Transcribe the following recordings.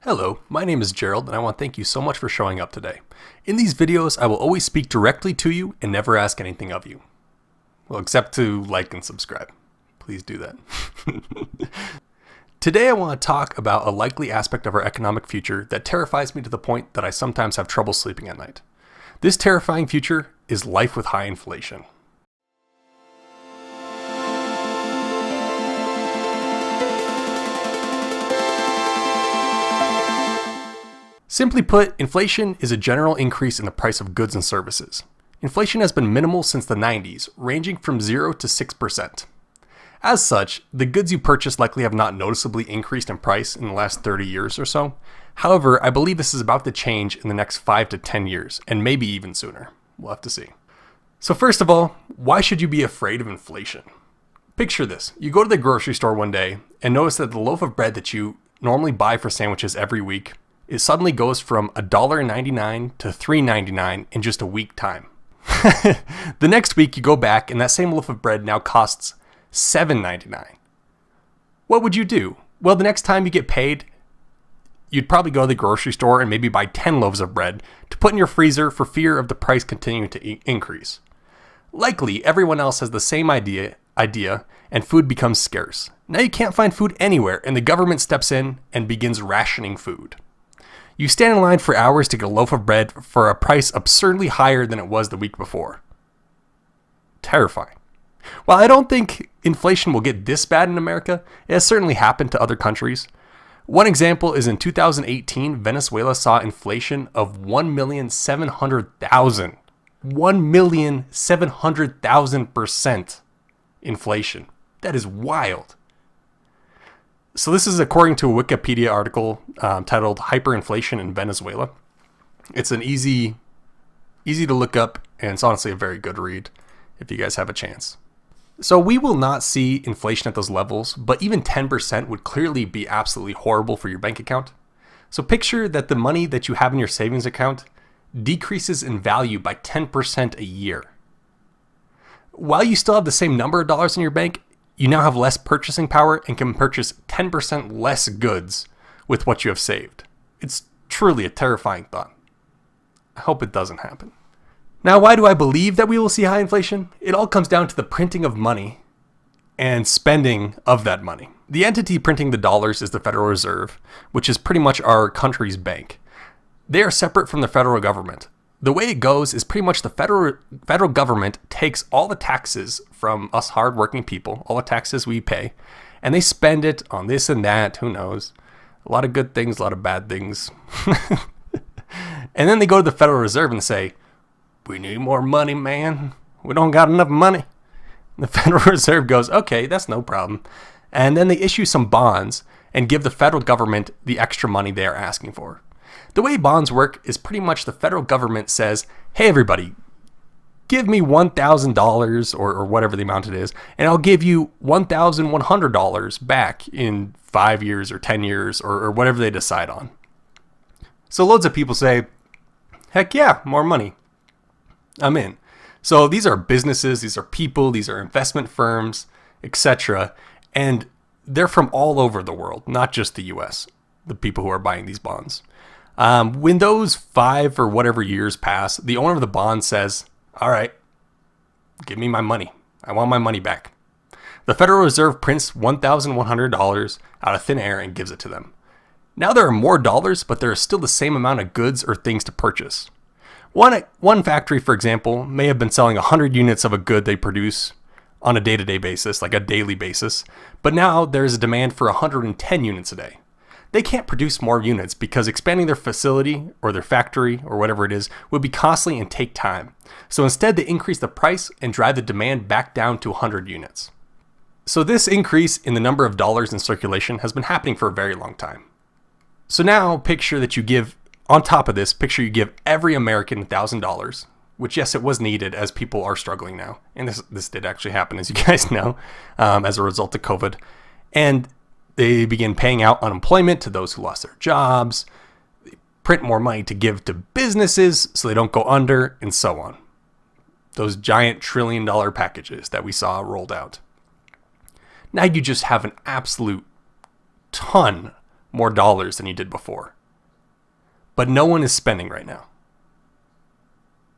Hello, my name is Gerald and I want to thank you so much for showing up today. In these videos, I will always speak directly to you and never ask anything of you. Well, except to like and subscribe. Please do that. Today I want to talk about a likely aspect of our economic future that terrifies me to the point that I sometimes have trouble sleeping at night. This terrifying future is life with high inflation. Simply put, inflation is a general increase in the price of goods and services. Inflation has been minimal since the 90s, ranging from 0 to 6%. As such, the goods you purchase likely have not noticeably increased in price in the last 30 years or so. However, I believe this is about to change in the next 5 to 10 years, and maybe even sooner. We'll have to see. So first of all, why should you be afraid of inflation? Picture this. You go to the grocery store one day and notice that the loaf of bread that you normally buy for sandwiches every week, it suddenly goes from $1.99 to $3.99 in just a week time. The next week you go back and that same loaf of bread now costs $7.99. What would you do? Well, the next time you get paid, you'd probably go to the grocery store and maybe buy 10 loaves of bread to put in your freezer for fear of the price continuing to increase. Likely, everyone else has the same idea and food becomes scarce. Now you can't find food anywhere and the government steps in and begins rationing food. You stand in line for hours to get a loaf of bread for a price absurdly higher than it was the week before. Terrifying. While I don't think inflation will get this bad in America, it has certainly happened to other countries. One example is in 2018, Venezuela saw inflation of 1,700,000. 1,700,000% inflation. That is wild. So this is according to a Wikipedia article titled Hyperinflation in Venezuela. It's an easy to look up, and it's honestly a very good read if you guys have a chance. So we will not see inflation at those levels, but even 10% would clearly be absolutely horrible for your bank account. So picture that the money that you have in your savings account decreases in value by 10% a year. While you still have the same number of dollars in your bank, you now have less purchasing power and can purchase 10% less goods with what you have saved. It's truly a terrifying thought. I hope it doesn't happen. Now, why do I believe that we will see high inflation? It all comes down to the printing of money and spending of that money. The entity printing the dollars is the Federal Reserve, which is pretty much our country's bank. They are separate from the federal government. The way it goes is pretty much the federal government takes all the taxes from us hardworking people, all the taxes we pay, and they spend it on this and that, who knows. A lot of good things, a lot of bad things. And then they go to the Federal Reserve and say, we need more money, man. We don't got enough money. And the Federal Reserve goes, okay, that's no problem. And then they issue some bonds and give the federal government the extra money they are asking for. The way bonds work is pretty much the federal government says, hey, everybody, give me $1,000 or whatever the amount it is, and I'll give you $1,100 back in 5 years or 10 years or whatever they decide on. So loads of people say, heck yeah, more money. I'm in. So these are businesses, these are people, these are investment firms, etc. And they're from all over the world, not just the US, the people who are buying these bonds. When those 5 or whatever years pass, the owner of the bond says, all right, give me my money. I want my money back. The Federal Reserve prints $1,100 out of thin air and gives it to them. Now there are more dollars, but there is still the same amount of goods or things to purchase. One factory, for example, may have been selling 100 units of a good they produce on a day-to-day basis, like a daily basis, but now there is a demand for 110 units a day. They can't produce more units because expanding their facility or their factory or whatever it is would be costly and take time. So instead they increase the price and drive the demand back down to 100 units. So this increase in the number of dollars in circulation has been happening for a very long time. So now picture that you give, on top of this, picture you give every American $1,000, which yes, it was needed as people are struggling now. And this did actually happen, as you guys know, as a result of COVID. And they begin paying out unemployment to those who lost their jobs, they print more money to give to businesses so they don't go under, and so on. Those giant $1 trillion packages that we saw rolled out. Now you just have an absolute ton more dollars than you did before. But no one is spending right now.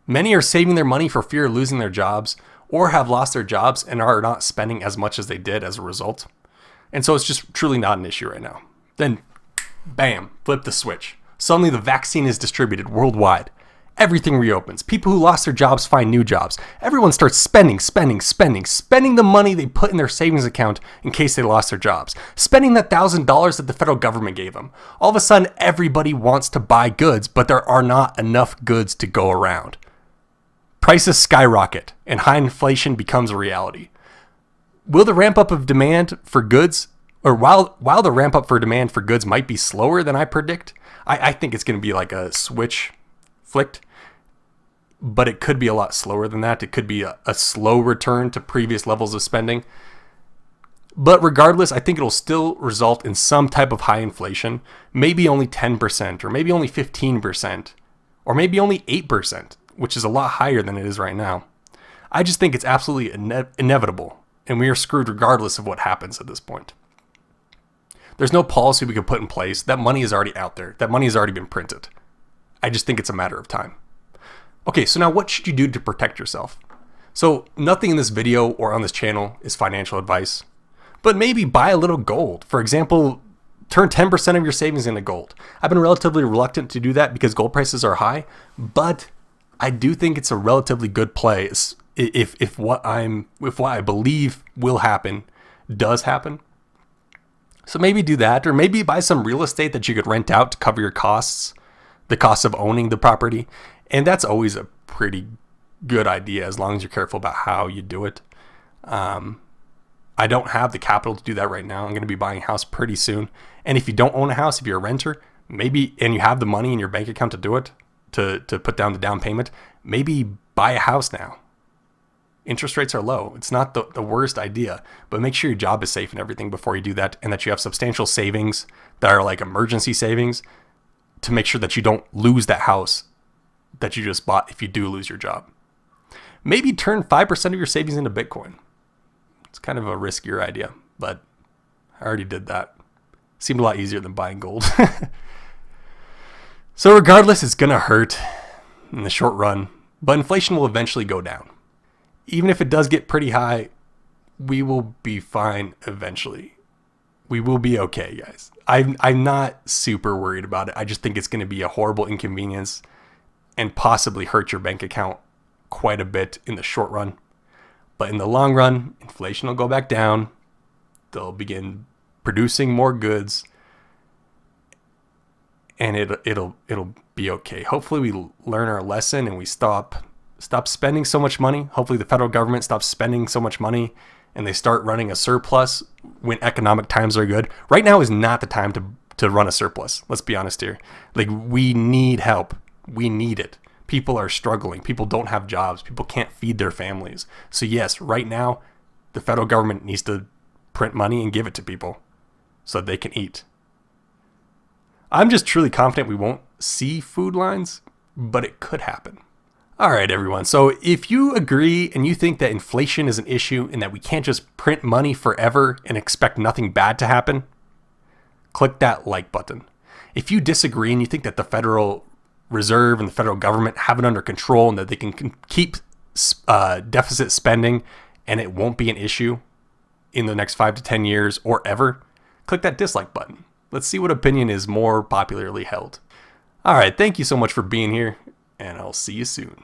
Many are saving their money for fear of losing their jobs, or have lost their jobs and are not spending as much as they did as a result. And so it's just truly not an issue right now. Then, bam, flip the switch. Suddenly the vaccine is distributed worldwide. Everything reopens. People who lost their jobs find new jobs. Everyone starts spending the money they put in their savings account in case they lost their jobs. Spending that $1,000 that the federal government gave them. All of a sudden, everybody wants to buy goods, but there are not enough goods to go around. Prices skyrocket, and high inflation becomes a reality. Will the ramp up of demand for goods, or while the ramp up for demand for goods might be slower than I predict, I think it's going to be like a switch flicked, but it could be a lot slower than that. It could be a slow return to previous levels of spending. But regardless, I think it'll still result in some type of high inflation, maybe only 10%, or maybe only 15%, or maybe only 8%, which is a lot higher than it is right now. I just think it's absolutely inevitable, and we are screwed regardless of what happens at this point. There's no policy we could put in place. That money is already out there. That money has already been printed. I just think it's a matter of time. Okay, so now what should you do to protect yourself? So nothing in this video or on this channel is financial advice, but maybe buy a little gold. For example, turn 10% of your savings into gold. I've been relatively reluctant to do that because gold prices are high, but I do think it's a relatively good play if what I believe will happen does happen. So maybe do that, or maybe buy some real estate that you could rent out to cover your costs, the cost of owning the property. And that's always a pretty good idea as long as you're careful about how you do it. I don't have the capital to do that right now. I'm going to be buying a house pretty soon. And if you don't own a house, if you're a renter, maybe, and you have the money in your bank account to do it, to put down the down payment, maybe buy a house now. Interest rates are low. It's not the worst idea, but make sure your job is safe and everything before you do that, and that you have substantial savings that are like emergency savings to make sure that you don't lose that house that you just bought if you do lose your job. Maybe turn 5% of your savings into Bitcoin. It's kind of a riskier idea, but I already did that. Seemed a lot easier than buying gold. So regardless, it's going to hurt in the short run, but inflation will eventually go down. Even if it does get pretty high, we will be fine eventually. We will be okay, guys. I'm not super worried about it. I just think it's going to be a horrible inconvenience and possibly hurt your bank account quite a bit in the short run. But in the long run, inflation will go back down. They'll begin producing more goods, and it'll be okay. Hopefully we learn our lesson and we stop spending so much money. Hopefully the federal government stops spending so much money and they start running a surplus when economic times are good. Right now is not the time to run a surplus. Let's be honest here. Like, we need help. We need it. People are struggling. People don't have jobs. People can't feed their families. So yes, right now, the federal government needs to print money and give it to people so they can eat. I'm just truly confident we won't see food lines, but it could happen. All right, everyone. So if you agree and you think that inflation is an issue and that we can't just print money forever and expect nothing bad to happen, click that like button. If you disagree and you think that the Federal Reserve and the federal government have it under control and that they can keep deficit spending and it won't be an issue in the next 5 to 10 years or ever, click that dislike button. Let's see what opinion is more popularly held. All right, thank you so much for being here, and I'll see you soon.